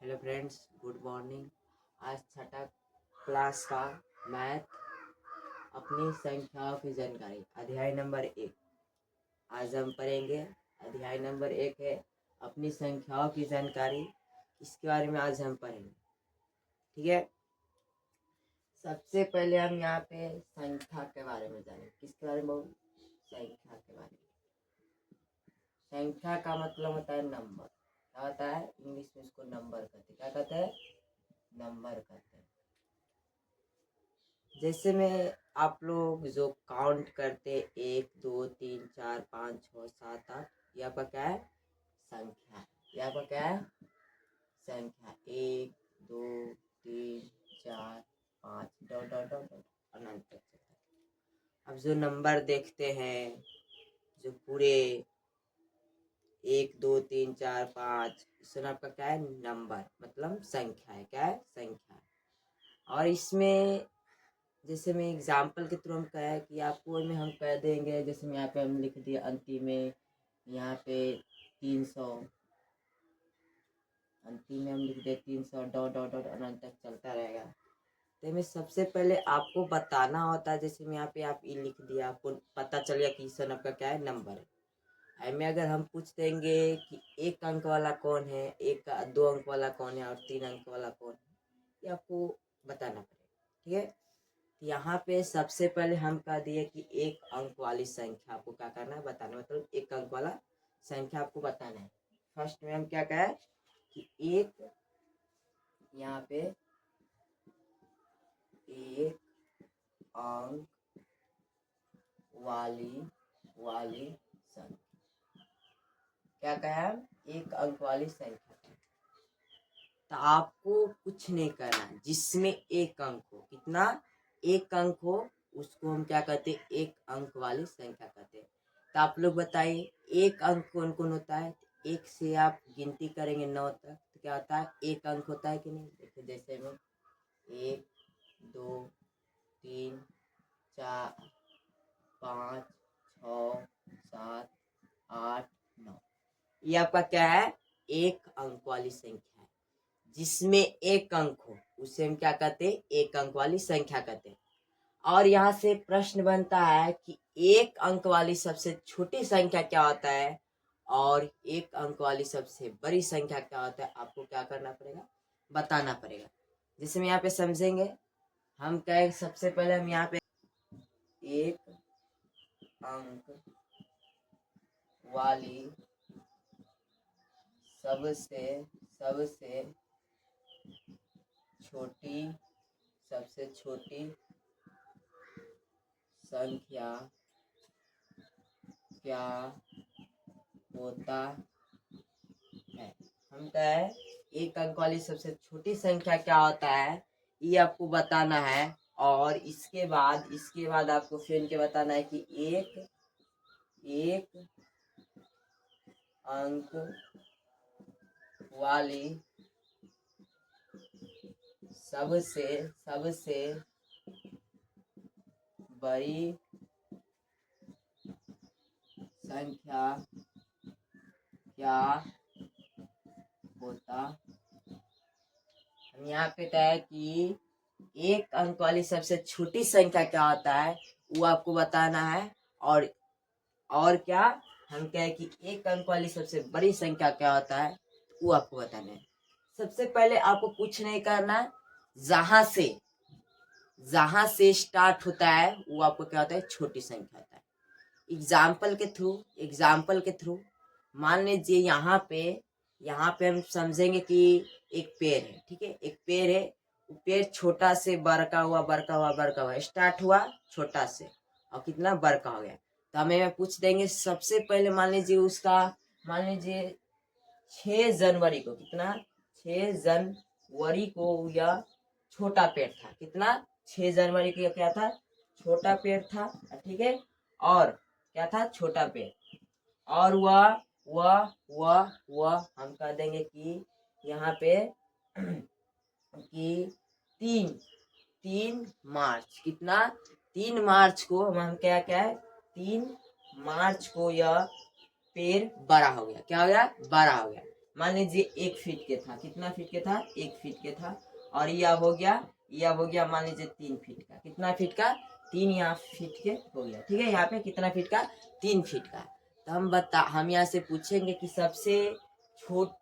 Hello friends, good morning. आज छठा class का मैथ अपनी संख्याओं की जानकारी अध्याय नंबर 1 आज हम पढ़ेंगे। अध्याय नंबर 1 है अपनी संख्याओं की जानकारी। इसके बारे में आज हम पढ़ेंगे, ठीक है। सबसे पहले हम यहाँ पे संख्या के बारे में जानेंगे। किसके बारे में? संख्या के बारे में। संख्या का मतलब होता है नंबर। क्या होता है? इंग्लिश में इसको नंबर कहते हैं। क्या कहते हैं? नंबर कहते हैं। जैसे में आप लोग जो काउंट करते 1 2 3 4 5 6 7 8, ये आपका क्या है? संख्या। ये आपका क्या है? संख्या। 1 2 3 4 5 डॉट डॉट डॉट डॉट अनंत तक चलता है। अब जो नंबर देखते हैं, जो पूरे 1 2 3 4 5, इसमें आपका क्या है? नंबर मतलब संख्या है। क्या है? संख्या है। और इसमें जैसे में एग्जाम्पल के थ्रू हम कहे कि आपको में हम कह देंगे, जैसे में यहाँ पे हम लिख दिए अंतिम में, यहाँ पे 300, अंतिम में हम लिख दिए 300 डॉट डॉट डॉट अनंत तक चलता रहेगा। तो में सबसे पहले आपको बताना होता है, जैसे में यहाँ पे आप ये लिख दिया, आपको पता चल गया कि इस आपका क्या है? नंबर है। में अगर हम पूछ देंगे कि 1 अंक वाला कौन है, 2 अंक वाला कौन है और 3 अंक वाला कौन है, ये आपको बताना पड़ेगा, ठीक है। यहाँ पे सबसे पहले हम कह दिए कि 1 अंक वाली संख्या आपको क्या करना है? बताना। मतलब 1 अंक वाला संख्या आपको बताना है। फर्स्ट में हम क्या कहे कि एक, यहाँ पे 1 अंक वाली संख्या। क्या कहे हम? 1 अंक वाली संख्या। तो आपको कुछ नहीं करना है। जिसमें 1 अंक हो, कितना? 1 अंक हो, उसको हम क्या कहते हैं? 1 अंक वाली संख्या कहते हैं। तो आप लोग बताइए 1 अंक कौन कौन होता है? 1 से आप गिनती करेंगे 9 तक, तो क्या होता है? 1 अंक होता है कि नहीं? देखिए जैसे में 1 2 3 4 5 6 7 8 9, ये आपका क्या है? 1 अंक वाली संख्या है। जिसमें 1 अंक हो उसे हम क्या कहते हैं? 1 अंक वाली संख्या कहते हैं। और यहाँ से प्रश्न बनता है कि 1 अंक वाली सबसे छोटी संख्या क्या होता है और 1 अंक वाली सबसे बड़ी संख्या क्या होता है? आपको क्या करना पड़ेगा? बताना पड़ेगा। जैसे हम यहाँ पे समझेंगे, हम क्या सबसे पहले हम यहाँ पे 1 अंक वाली सबसे छोटी संख्या क्या होता है? हम क्या है? 1 अंक वाली सबसे छोटी संख्या क्या होता है, ये आपको बताना है। और इसके बाद आपको फिर इनके बताना है कि एक अंक वाली सबसे बड़ी संख्या क्या होता। हम यहाँ पे क्या है कि 1 अंक वाली सबसे छोटी संख्या क्या होता है वो आपको बताना है। और क्या हम कहे कि 1 अंक वाली सबसे बड़ी संख्या क्या होता है वो आपको बताना है। सबसे पहले आपको कुछ नहीं करना। जहां से स्टार्ट होता है वो आपको क्या होता है? छोटी संख्या होता है। एग्जाम्पल के थ्रू मान लीजिए यहाँ पे हम समझेंगे कि एक पेड़ है, ठीक है। एक पेड़ है, पेड़ छोटा से बड़का हुआ स्टार्ट हुआ छोटा से और कितना बड़का हो गया। तो हमें पूछ देंगे सबसे पहले, मान लीजिए 6 जनवरी को, कितना? 6 जनवरी को यह छोटा पेड़ था। कितना? 6 जनवरी को यह क्या था? छोटा पेड़ था, ठीक है। और क्या था? छोटा पेड़। और वह हम कह देंगे कि यहाँ पे कि 3 मार्च, कितना? 3 मार्च को हम क्या है? 3 मार्च को यह पेड़ बड़ा हो गया। क्या हो गया? बड़ा हो गया। मान लीजिए 1 फीट के था, कितना फीट के था, 1 फीट के था, और ये अब हो गया मान लीजिए 3 फीट का, कितना फीट का, 3 यहाँ फीट के हो गया, ठीक है। यहाँ पे कितना फीट का, 3 फीट का। तो हम यहाँ से पूछेंगे कि सबसे छोट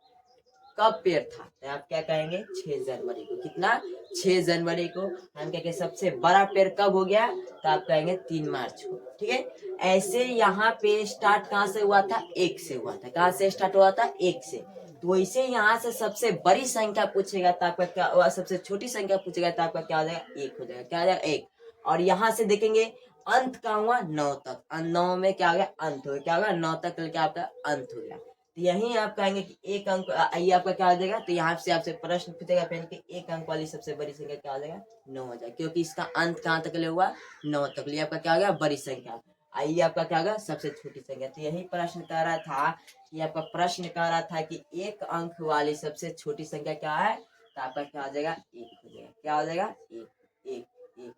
कब पेड़ था, तो आप क्या कहेंगे, 6 जनवरी को, कितना, 6 जनवरी को। हम कहेंगे सबसे बड़ा पेड़ कब हो गया, तो आप कहेंगे 3 मार्च को, ठीक है। ऐसे यहाँ पे स्टार्ट कहाँ से हुआ था, 1 से हुआ था, कहाँ से स्टार्ट हुआ था, 1 से। तो वैसे यहाँ से सबसे बड़ी संख्या पूछेगा तो आपका क्या हुआ, सबसे छोटी संख्या पूछेगा तो आपका क्या हो जाएगा, 1 हो जाएगा, क्या हो जाएगा, 1। और यहाँ से देखेंगे अंत का हुआ 9 तक, 9 में क्या हो गया, अंत हो गया, क्या होगा, 9 तक क्या आपका अंत हो गया। तो यही आप कहेंगे कि 1 अंक, ये आपका क्या हो जाएगा, तो यहाँ से आपसे प्रश्न पूछेगा पेन कि 1 अंक वाली सबसे बड़ी संख्या क्या हो जाएगा, 9 हो जाएगा, क्योंकि इसका अंत कहाँ तक ले हुआ, 9 तक ले, आपका क्या हो गया, बड़ी संख्या। आइए आपका क्या होगा, सबसे छोटी संख्या। तो यही प्रश्न कह रहा था कि आपका प्रश्न कह रहा था कि 1 अंक वाली सबसे छोटी संख्या क्या है, तो आपका क्या हो जाएगा, 1 हो जाएगा, क्या हो जाएगा, 1 1 1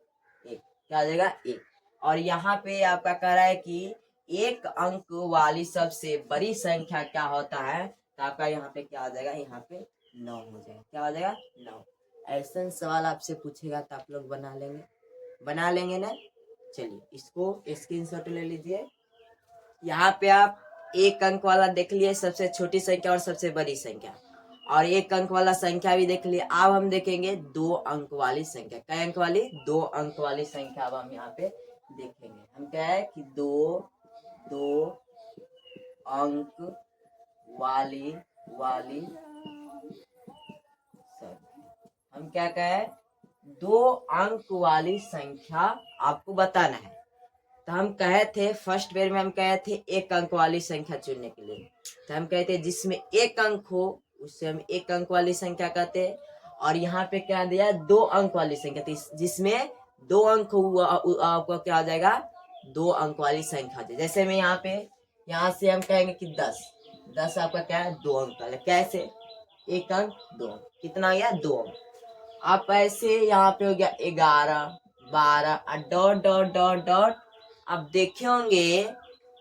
1, क्या हो जाएगा, 1। और यहाँ पे आपका कह रहा है कि 1 अंक वाली सबसे बड़ी संख्या क्या होता है, तो आपका यहाँ पे क्या हो जाएगा, यहाँ पे 9 हो जाएगा, क्या हो जाएगा, 9। ऐसा सवाल आपसे पूछेगा तो आप लोग बना लेंगे ना। चलिए इसको स्क्रीनशॉट ले लीजिए। यहाँ पे आप 1 अंक वाला देख लिए, सबसे छोटी संख्या और सबसे बड़ी संख्या, और 1 अंक वाला संख्या भी देख लिए। अब हम देखेंगे 2 अंक वाली संख्या, क्या अंक वाली, 2 अंक वाली संख्या। अब हम यहाँ पे देखेंगे, हम क्या है कि 2 अंक वाली हम क्या कहे, 2 अंक वाली संख्या आपको बताना है। तो हम कहे थे फर्स्ट पेयर में, हम कहे थे 1 अंक वाली संख्या चुनने के लिए। तो हम कहते हैं जिसमें 1 अंक हो उससे हम 1 अंक वाली संख्या कहते हैं। और यहाँ पे क्या दिया, 2 अंक वाली संख्या, जिसमें 2 अंक हुआ आपको क्या हो जाएगा, 2 अंक वाली संख्या। जैसे में यहाँ से हम कहेंगे कि 10 आपका क्या है, 2 अंक वाला। कैसे, 1 अंक 2 अंक, कितना गया, 2 अंक। आप ऐसे यहाँ पे हो गया 11 12 डॉट डॉट डॉट डॉट। अब देखे होंगे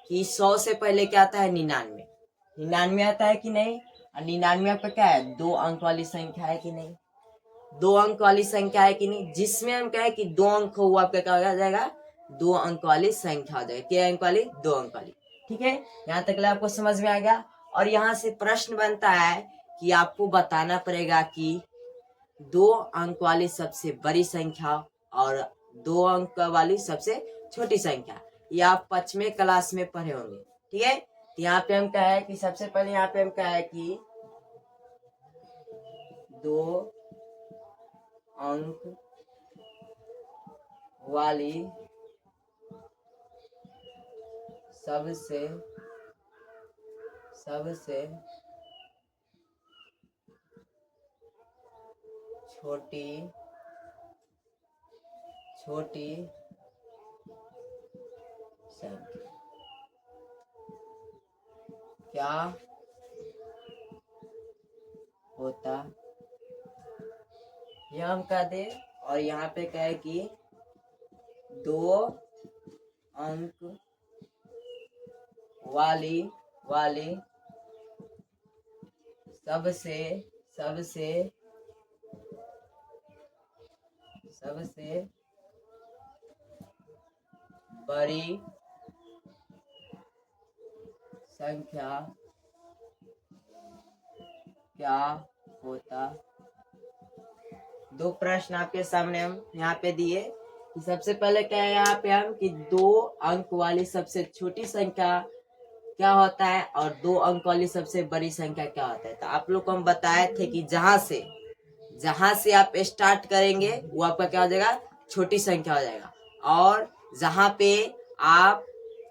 कि 100 से पहले क्या आता है, 99 आता है कि नहीं। और 99 आपका क्या है, 2 अंक वाली संख्या है कि नहीं, 2 अंक वाली संख्या है कि नहीं। जिसमें हम कहें कि 2 अंक हो वो आपका क्या हो जाएगा, 2 अंक वाली संख्या हो जाएगी। क्या अंक वाली, 2 अंक वाली, ठीक है। यहाँ तक आपको समझ में आ गया। और यहाँ से प्रश्न बनता है कि आपको बताना पड़ेगा कि 2 अंक वाली सबसे बड़ी संख्या और 2 अंक वाली सबसे छोटी संख्या। ये आप 5वीं क्लास में पढ़े होंगे, ठीक है। तो यहाँ पे हम क्या है कि सबसे पहले यहाँ पे हम क्या है कि 2 अंक वाली सबसे छोटी संख्या क्या होता, यह हम कह दे। और यहाँ पे क्या है कि 2 अंक वाली सबसे बड़ी संख्या क्या होता। 2 प्रश्न आपके सामने हम यहाँ पे दिए कि सबसे पहले क्या है यहाँ पे हम कि 2 अंक वाली सबसे छोटी संख्या क्या होता है और 2 अंक वाली सबसे बड़ी संख्या क्या होता है। तो आप लोग को हम बताए थे कि जहां से आप स्टार्ट करेंगे वो आपका क्या हो जाएगा, छोटी संख्या हो जाएगा, और जहां पे आप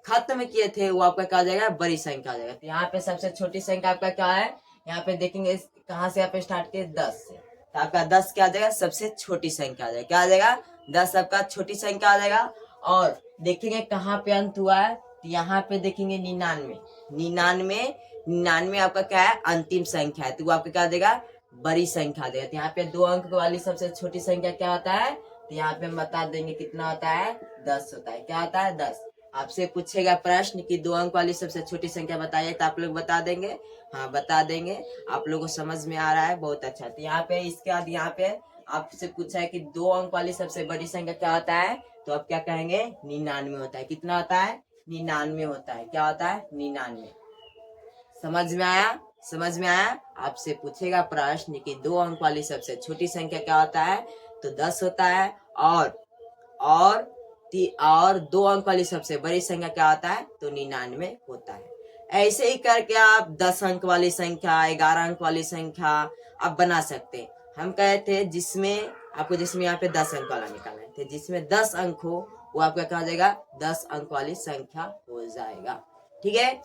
खत्म किए थे वो आपका क्या हो जाएगा, बड़ी संख्या हो जाएगा। तो यहाँ पे सबसे छोटी संख्या आपका क्या है, यहाँ पे देखेंगे कहाँ से आप स्टार्ट किए, 10 से। तो आपका 10 क्या आ जाएगा, सबसे छोटी संख्या आ जाएगा, क्या आ जाएगा, 10 आपका छोटी संख्या आ जाएगा। और देखेंगे कहाँ पे अंत हुआ है, तो यहाँ पे देखेंगे 99 आपका क्या है, अंतिम संख्या है, तो वो आपका क्या आ जाएगा, बड़ी संख्या देगा। तो यहाँ पे 2 अंक वाली सबसे छोटी संख्या क्या होता है, तो यहाँ पे हम बता देंगे कितना होता है, 10 होता है, क्या होता है, 10। आपसे पूछेगा प्रश्न कि 2 अंक वाली सबसे छोटी संख्या बताइए, तो आप लोग बता देंगे। हाँ बता देंगे। आप लोगों को समझ में आ रहा है, बहुत अच्छा। तो यहाँ पे इसके बाद यहाँ पे आपसे पूछा है कि 2 अंक वाली सबसे बड़ी संख्या क्या होता है, तो आप क्या कहेंगे, 99 होता है। कितना होता है, 99 होता है। क्या होता है, 99। समझ में आया, समझ में आया। आपसे पूछेगा प्रश्न कि 2 अंक वाली सबसे छोटी संख्या क्या होता है, तो 10 होता है। और 2 अंक वाली सबसे बड़ी संख्या क्या होता है, तो 99 होता है। ऐसे ही करके आप 10 अंक वाली संख्या, 11 अंक वाली संख्या आप बना सकते हैं। हम कहे थे जिसमें आपको, जिसमें यहाँ पे 10 अंक वाला निकालना थे, जिसमें 10 अंक हो वो आपका क्या हो जाएगा, 10 अंक वाली संख्या हो जाएगा। ठीक है।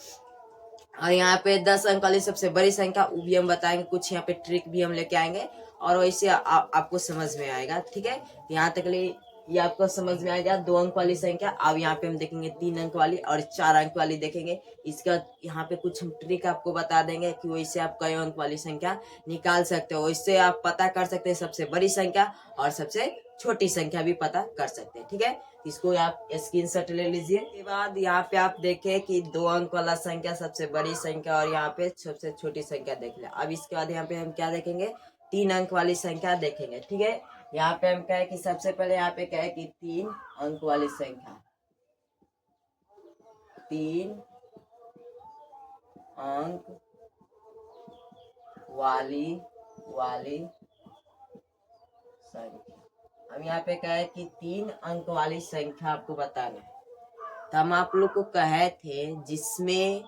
और यहाँ पे 10 अंक वाली सबसे बड़ी संख्या, वो भी हम बताएंगे, कुछ यहाँ पे ट्रिक भी हम लेके आएंगे और वैसे आपको समझ में आएगा। ठीक है। यहाँ तक ये आपको समझ में आएगा 2 अंक वाली संख्या। अब यहाँ पे हम देखेंगे 3 अंक वाली और 4 अंक वाली देखेंगे। इसका यहाँ पे कुछ हम ट्रिक आपको बता देंगे कि वैसे आप कई अंक वाली संख्या निकाल सकते हो। वैसे आप पता कर सकते हैं सबसे बड़ी संख्या और सबसे छोटी संख्या भी पता कर सकते हैं। ठीक है। इसको आप स्क्रीनशॉट ले लीजिए। इसके बाद यहाँ पे आप देखें कि 2 अंक वाला संख्या सबसे बड़ी संख्या और यहाँ पे सबसे छोटी संख्या देख ले। अब इसके बाद यहाँ पे हम क्या देखेंगे, 3 अंक वाली संख्या देखेंगे। ठीक है। यहाँ पे हम कहे कि सबसे पहले यहाँ पे कहे कि 3 अंक वाली संख्या, 3 अंक वाली संख्या। हम यहाँ पे कहे कि 3 अंक वाली संख्या आपको बताना है। तो हम आप लोग को कहे थे जिसमें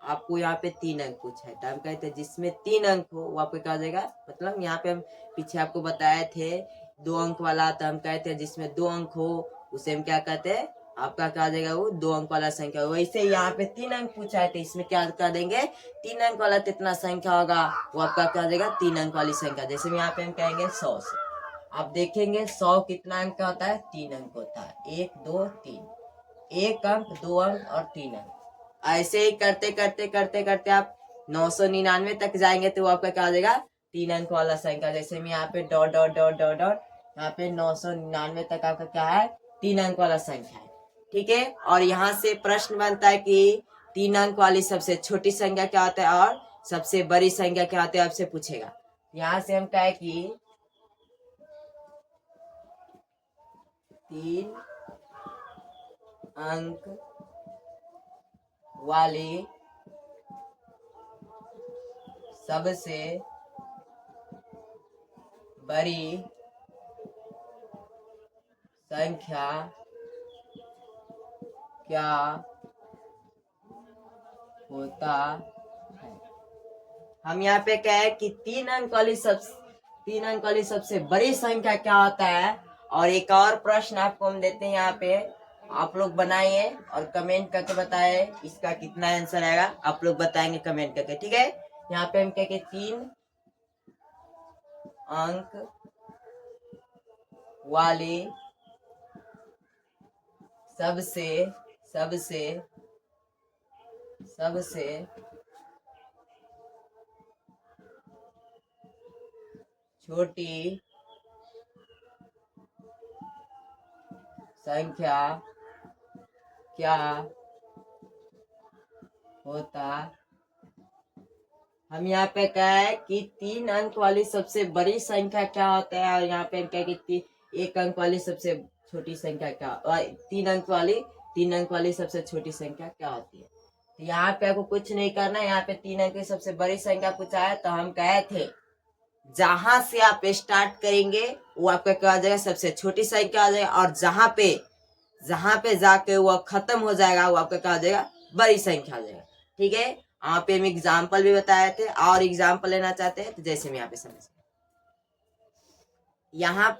आपको यहाँ पे 3 अंक पूछा है, तो हम कहते हैं जिसमें 3 अंक हो वो आपको क्या हो जाएगा, मतलब यहाँ पे हम पीछे आपको बताए थे 2 अंक वाला, तो हम कहते हैं जिसमें 2 अंक हो उसे हम क्या कहते हैं, आपका क्या हो जाएगा, वो 2 अंक वाला संख्या। वैसे यहाँ पे 3 अंक पूछा है, तो इसमें क्या कर देंगे, 3 अंक वाला कितना संख्या होगा, वो आपका क्या हो जाएगा, 3 अंक वाली संख्या। जैसे यहाँ पे हम कहेंगे 100 से, आप देखेंगे 100 कितना अंक का होता है, 3 अंक होता है। 1 2 3, 1 अंक, 2 अंक और 3 अंक। ऐसे ही करते करते करते करते आप 999 तक जाएंगे, तो वो आपका क्या हो जाएगा, 3 अंक वाला संख्या। जैसे मैं यहाँ पे dot dot dot dot dot, यहाँ पे 999 तक आपका क्या है, 3 अंक वाला संख्या है। ठीक है। और यहाँ से प्रश्न बनता है कि 3 अंक वाली सबसे छोटी संख्या क्या होता है और सबसे बड़ी संख्या क्या होती है, आपसे पूछेगा। यहाँ से हम कहे कि 3 अंक वाली सबसे बड़ी संख्या क्या होता है। हम यहाँ पे कहे कि 3 अंक वाली सबसे बड़ी संख्या क्या होता है। और एक और प्रश्न आपको हम देते हैं, यहाँ पे आप लोग बनाइए और कमेंट करके बताए इसका कितना आंसर आएगा, आप लोग बताएंगे कमेंट करके। ठीक है। यहाँ पे हम कहेंगे 3 अंक वाली सबसे छोटी संख्या क्या होता। हम यहाँ पे कहे कि 3 अंक वाली सबसे बड़ी संख्या क्या होता है, और यहाँ पे हम कहे कि 1 अंक वाली सबसे छोटी संख्या क्या, 3 अंक वाली सबसे छोटी संख्या क्या होती है। तो यहाँ पे आपको कुछ नहीं करना है। यहाँ पे 3 अंक की सबसे बड़ी संख्या पूछा है, तो हम कहे थे जहां से आप स्टार्ट करेंगे वो आपका क्या आ जाएगा, सबसे छोटी संख्या आ जाएगा, और जहां पे जाके वो खत्म हो जाएगा वो आपका क्या आ जाएगा, बड़ी संख्या आ जाएगा। ठीक है। यहाँ पे हम एग्जाम्पल भी बताए थे, और एग्जाम्पल लेना चाहते हैं तो जैसे मैं यहाँ पे समझ, यहाँ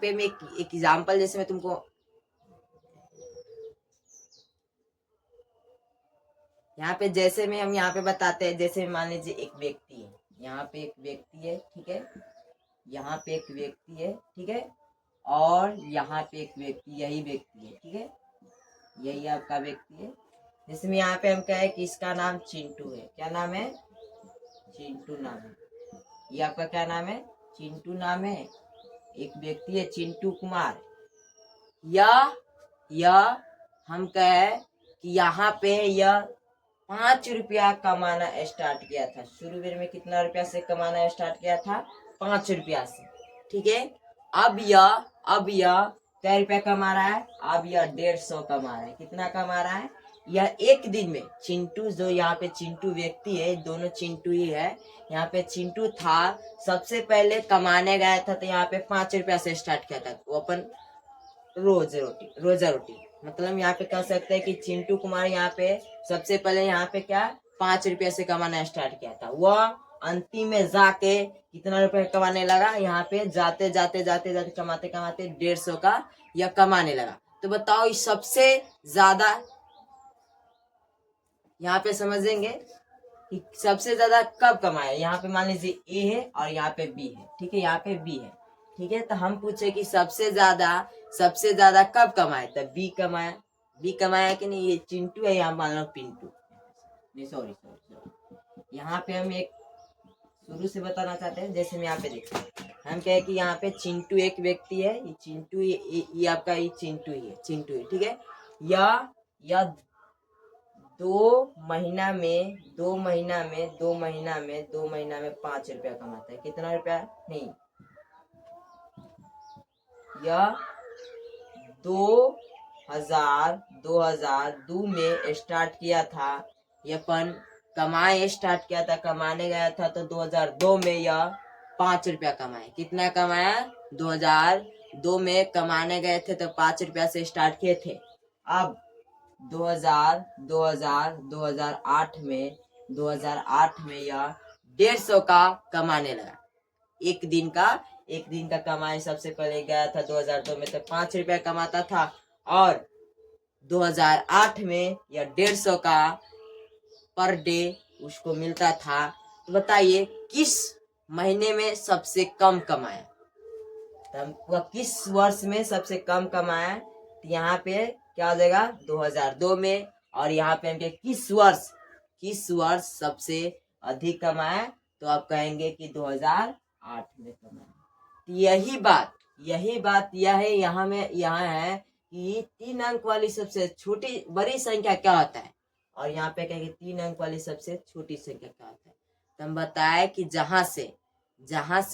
पे मैं एक एग्जाम्पल, जैसे मैं तुमको यहाँ पे जैसे में हम यहाँ पे बताते हैं, जैसे मान लीजिए एक व्यक्ति है, यहाँ पे एक व्यक्ति है, ठीक है, यहाँ पे एक व्यक्ति है, ठीक है, और यहाँ पे एक व्यक्ति, यही व्यक्ति है, ठीक है, यही आपका व्यक्ति है, जिसमें यहाँ पे हम कहे कि इसका नाम चिंटू है। क्या नाम है? चिंटू नाम है। ये आपका क्या नाम है? चिंटू नाम है। एक व्यक्ति है चिंटू कुमार। यह हम कहे कि यहाँ पे यह 5 रुपया कमाना स्टार्ट किया था। शुरू में कितना रुपया से कमाना स्टार्ट किया था? 5 रुपया से, ठीक है। अब यह क्या रुपया कमा रहा है? अब यह 150 कमा रहा है। कितना कमा रहा है? यह एक दिन में चिंटू, जो यहाँ पे चिंटू व्यक्ति है, दोनों चिंटू ही है। यहाँ पे चिंटू था, सबसे पहले कमाने गया था तो यहाँ पे 5 रुपया से स्टार्ट किया था। वो अपन रोजा रोटी मतलब यहाँ पे कह सकते हैं कि चिंटू कुमार यहाँ पे सबसे पहले यहाँ पे क्या 5 रुपये से कमाना स्टार्ट किया था। वह अंतिम में जाके कितना रुपए कमाने लगा? यहाँ पे जाते जाते जाते जाते कमाते कमाते 150 का यह कमाने लगा। तो बताओ इस सबसे ज्यादा यहाँ पे समझेंगे कि सबसे ज्यादा कब कमाए। यहाँ पे मान लीजिए ए है और यहाँ पे बी है, ठीक है, यहाँ पे बी है, ठीक है। तो हम पूछे कि सबसे ज्यादा कब कमाए? तब बी कमाया कि नहीं? ये चिंटू है, यहाँ मान लो पिंटू, नहीं सॉरी, यहाँ पे हम एक शुरू से बताना चाहते हैं। जैसे मैं यहाँ पे देखते हम कहे कि यहाँ पे चिंटू एक व्यक्ति है, ये चिंटू, ये आपका ये चिंटू ही है, ठीक है। या 2 महीना में 5 रुपया कमाता है। कितना रुपया? नहीं, यह 2002 में स्टार्ट किया था। ये अपन स्टार्ट किया था, कमाने गया था तो 2002 में यह 5 रुपया कमाए। कितना कमाया? 2002 में कमाने गए थे तो 5 रुपया से स्टार्ट किए थे। अब 2008 में यह 150 का कमाने लगा। एक दिन का कमाई सबसे पहले गया था 2002 में तो 5 रुपया कमाता था, और 2008 में यह 150 का पर डे उसको मिलता था। तो बताइए किस महीने में सबसे कम कमाया? तो किस वर्ष में सबसे कम कमाया? तो यहाँ पे क्या हो जाएगा? 2002 में। और यहाँ पे हम किस वर्ष सबसे अधिक कमाया? तो आप कहेंगे कि 2008 में कमाया। तो यही बात यह है कि 3 अंक वाली सबसे छोटी बड़ी संख्या क्या होता है, और यहाँ पे कहेंगे 3 अंक वाली सबसे छोटी संख्या क्या होता है। तो हम बताए कि जहां से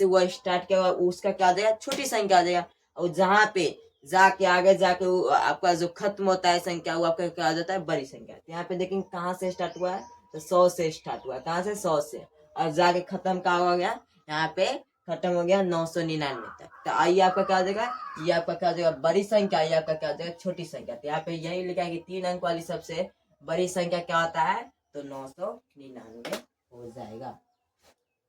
वो स्टार्ट किया उसका क्या हो जाएगा? छोटी संख्या हो जाएगा। और जहाँ पे जाके आगे जाके आपका जो खत्म होता है संख्या, वो आपका क्या हो जाता है? बड़ी संख्या। तो यहाँ पे देखेंगे कहाँ से स्टार्ट हुआ है? तो 100 से स्टार्ट हुआ है। कहाँ से? 100 से। और जाके खत्म कहाँ हो गया? यहाँ पे खत्म हो गया 999 तक। तो आइए आपका क्या हो जाएगा? ये आपका क्या हो जाएगा? बड़ी संख्या। ये आपका क्या हो जाएगा? छोटी संख्या। तो यहाँ पे यही लिखा है कि 3 अंक वाली सबसे बड़ी संख्या क्या होता है? तो 999 हो जाएगा।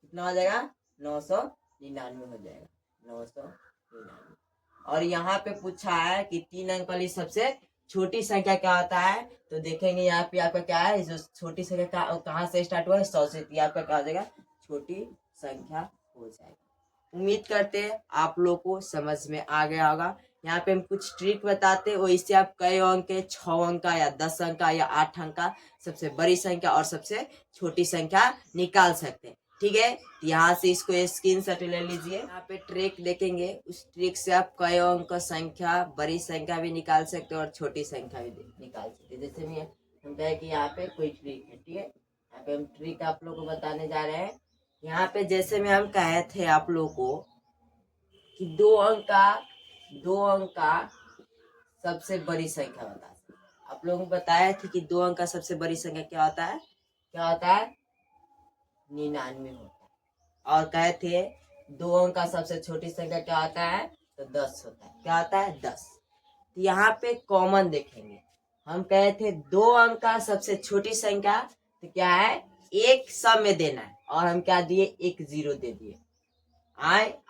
कितना हो जाएगा? 999 हो जाएगा, 999। और यहाँ पे पूछा है कि 3 अंक वाली सबसे छोटी संख्या क्या होता है? तो देखेंगे यहाँ पे आपका क्या है, जो छोटी संख्या कहाँ से स्टार्ट हुआ है? 100 से। आपका क्या हो जाएगा? छोटी संख्या हो जाएगा। उम्मीद करते हैं आप लोग को समझ में आ गया होगा। यहाँ पे हम कुछ ट्रिक बताते हैं, और इससे आप कई अंक के 6 अंक का या 10 अंक का या 8 अंक का सबसे बड़ी संख्या और सबसे छोटी संख्या निकाल सकते हैं, ठीक है। यहाँ से इसको स्क्रीनशॉट ले लीजिए। यहाँ पे ट्रिक देखेंगे, उस ट्रिक से आप कई अंक का संख्या, बड़ी संख्या भी निकाल सकते हो और छोटी संख्या भी निकाल सकते हैं। जैसे हम कहे कि यहाँ पे कोई ट्रिक है, ठीक है। यहाँ पे हम ट्रिक आप लोग को बताने जा रहे हैं। यहाँ पे जैसे में हम कहे थे आप लोगों को कि 2 अंक का सबसे बड़ी संख्या बता। आप लोगों को बताया थी कि 2 अंक का सबसे बड़ी संख्या क्या होता है? 99 होता है। और कहे थे 2 अंक का सबसे छोटी संख्या क्या होता है? तो 10 होता है। क्या होता है? 10। तो यहाँ पे कॉमन देखेंगे, हम कहे थे 2 अंक का सबसे छोटी संख्या तो क्या है? 1 सब में देना है, और हम क्या दिए? 1 0 दे दिए।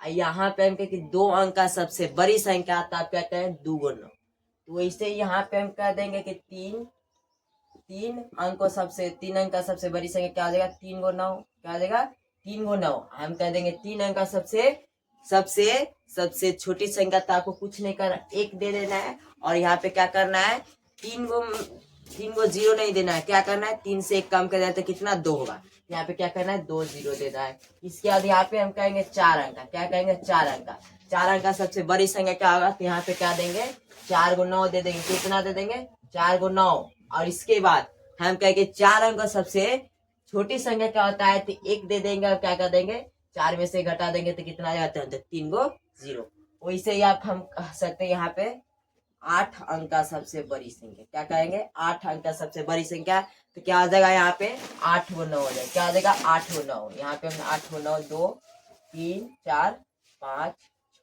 यहाँ पे हम कहे 2 अंक का सबसे बड़ी संख्या, तो आप क्या कहें? 2 × 9। तो वैसे यहाँ पे हम कह देंगे कि 3 अंक का सबसे बड़ी संख्या क्या हो जाएगा? 3 × 9 क्या हो जाएगा? 3 को 9 हम कह देंगे 3 अंक का सबसे छोटी संख्या। तो आपको कुछ नहीं करना, 1 दे देना है और यहाँ पे क्या करना है, 3 को 0 नहीं देना है। क्या करना है, 3 से 1 कम कर देना तो कितना 2 होगा। यहाँ पे क्या करना है, 2 0 देना है। इसके बाद यहाँ पे हम कहेंगे 4 अंक का। क्या कहेंगे, 4 अंक का। 4 अंक का सबसे बड़ी संख्या क्या होगा, तो यहाँ पे क्या देंगे, 4 को 9 दे देंगे। कितना दे देंगे, 4 को 9। और इसके बाद हम कहेंगे 4 अंक का सबसे छोटी संख्या क्या होता है, तो 1 दे देंगे और क्या कर देंगे, 4 में से घटा देंगे तो कितना आ जाता है, तो 3 को 0। वैसे ही आप हम कह सकते हैं यहाँ पे 8 अंक का सबसे बड़ी संख्या। क्या कहेंगे, 8 अंक का सबसे बड़ी संख्या। तो क्या आ जाएगा यहाँ पे, 8 को 9 हो जाएगा। क्या आ जाएगा, 8 को 9। यहाँ पे हमने 8 को 9, 2 3 4 5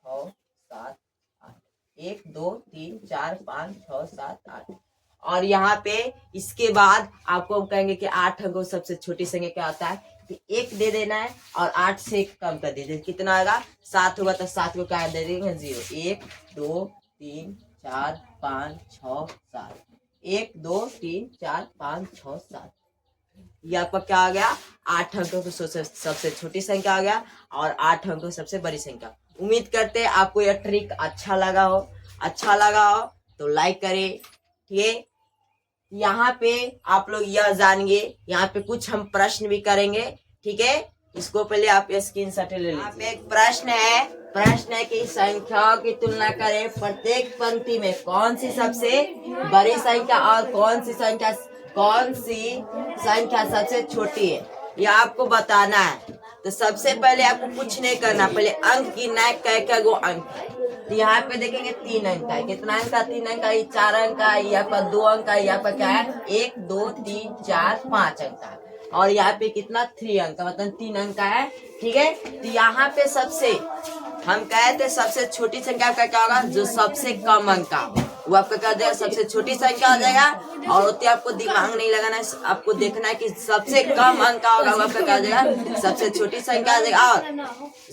6 7 8, 1 2 3 4 5 6 7 8। और यहाँ पे इसके बाद आपको कहेंगे कि 8 अंकों सबसे छोटी संख्या क्या होता है, तो 1 दे देना है और 8 से कम कर दीजिए। कितना आएगा, 7 होगा। तो 7 को क्या दे देंगे, 0। 1 2 3 4 5 6 7, 1 2 3 4 5 6 7। ये आपका क्या आ गया, 8 अंकों की सबसे छोटी संख्या आ गया और 8 अंकों सबसे बड़ी संख्या। उम्मीद करते हैं आपको यह ट्रिक अच्छा लगा हो तो लाइक करें। ठीक है, यहाँ पे आप लोग यह जानिए, यहाँ पे कुछ हम प्रश्न भी करेंगे। ठीक है, इसको पहले आप स्क्रीनशॉट ले लीजिए। यहाँ पे एक प्रश्न है कि संख्याओं की तुलना करें, प्रत्येक पंक्ति में कौन सी सबसे बड़ी संख्या और कौन सी संख्या सबसे छोटी है, यह आपको बताना है। तो सबसे पहले आपको कुछ नहीं करना, पहले अंक गिनना है, क्या गो अंक है। तो यहाँ पे देखेंगे 3 अंक का है। कितना अंक का, 3 अंक का। ये 4 अंक का, ये आपका 2 अंक का, ये आपका क्या है, 1 2 3 4 5 अंक का। और यहाँ पे कितना, 3 अंक का, मतलब 3 अंक का है। ठीक है, तो यहाँ पे सबसे हम कहते हैं सबसे छोटी संख्या आपका क्या होगा, जो सबसे कम अंक का वो आपका क्या देगा, सबसे छोटी संख्या हो जाएगा। और उतने आपको दिमाग नहीं लगाना है, आपको देखना है कि सबसे कम अंक का होगा वो आपका क्या देगा, सबसे छोटी संख्या आ जाएगा। और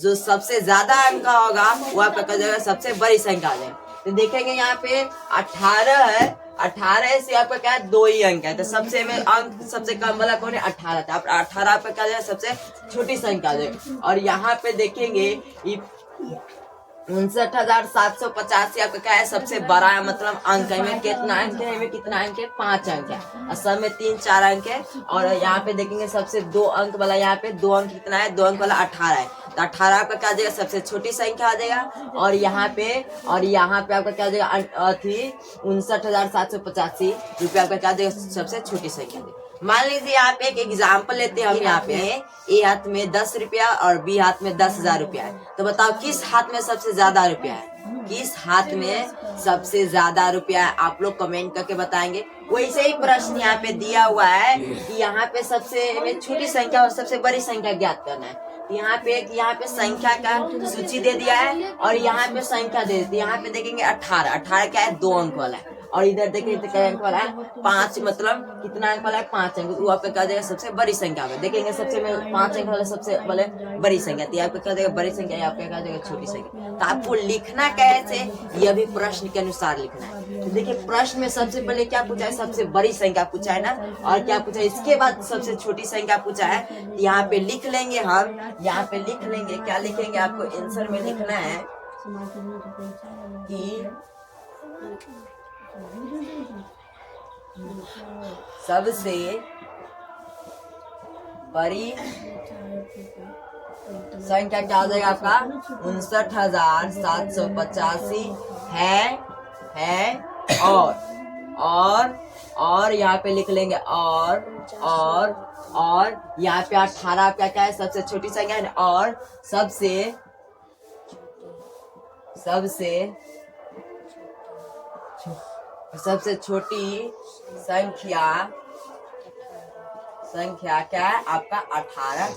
जो सबसे ज्यादा अंक का होगा वो आपका क्या देगा, सबसे बड़ी संख्या आ जाएगा। तो देखेंगे यहाँ पे 18 है, 18 से आपका क्या है, 2 ही अंक है। तो सबसे में अंक सबसे कम वाला कौन है, 18 था। 18 पे क्या जाएगा, सबसे छोटी संख्या आ जाएगा। और यहाँ पे देखेंगे 59,785 आपका क्या है, सबसे बड़ा है, मतलब अंक है। में कितना अंक है, में कितना अंक है, 5 अंक है। और सब में 3 4 अंक है। और यहाँ पे देखेंगे सबसे 2 अंक वाला, यहाँ पे 2 अंक कितना है, 2 अंक वाला 18 है। तो 18 आपका क्या जाएगा, सबसे छोटी संख्या आ जाएगा। और यहाँ पे आपका क्या जाएगा, 59,785 रुपये आपका क्या जाएगा, सबसे छोटी संख्या देगा। मान लीजिए यहाँ पे एक एग्जाम्पल लेते हैं हम। यहाँ पे ए हाथ में 10 रुपया और बी हाथ में 10,000 रुपया है। तो बताओ किस हाथ में सबसे ज्यादा रुपया है, किस हाथ में सबसे ज्यादा रुपया है, आप लोग कमेंट करके बताएंगे। वैसे ही प्रश्न यहाँ पे दिया हुआ है कि यहाँ पे सबसे में छोटी संख्या और सबसे बड़ी संख्या ज्ञात करना है। यहाँ पे संख्या का सूची दे दिया है और यहाँ पे संख्या दे दी। यहाँ पे देखेंगे 18 क्या है, 2 अंक वाला है। और इधर देखेंगे तो क्या अंक वाला है, 5, मतलब कितना अंक वाला है, 5 अंक। वो आपका क्या देगा, सबसे बड़ी संख्या में देखेंगे। सबसे में 5 अंक वाला सबसे बड़ी संख्या, तो आपका क्या देगा, बड़ी संख्या, आपका क्या देगा, छोटी संख्या। तो आपको लिखना कैसे, यह भी प्रश्न के अनुसार लिखना है। तो देखिए प्रश्न में सबसे पहले क्या पूछा है, सबसे बड़ी संख्या पूछा है ना, और क्या पूछा है, इसके बाद सबसे छोटी संख्या पूछा है। तो यहाँ पे लिख लेंगे हम, यहाँ पे लिख लेंगे, क्या लिखेंगे, आपको आंसर में लिखना है कि सबसे बड़ी संख्या क्या हो जाएगा आपका, 59,785 है। और यहाँ पे लिख लेंगे और यहाँ पे 18 क्या है, सबसे छोटी संख्या है। और सबसे छोटी संख्या क्या है, आपका 18 है।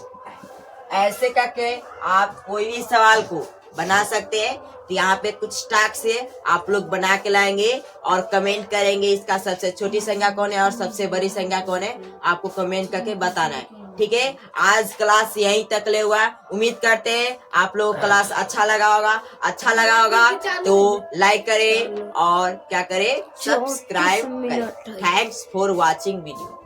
ऐसे करके आप कोई भी सवाल को बना सकते हैं। तो यहाँ पे कुछ टास्क से आप लोग बना के लाएंगे और कमेंट करेंगे, इसका सबसे छोटी संख्या कौन है और सबसे बड़ी संख्या कौन है, आपको कमेंट करके बताना है। ठीक है, आज क्लास यहीं तक ले हुआ। उम्मीद करते हैं आप लोग क्लास अच्छा लगा होगा तो लाइक करें और क्या करें, सब्सक्राइब करें। Thanks for watching video.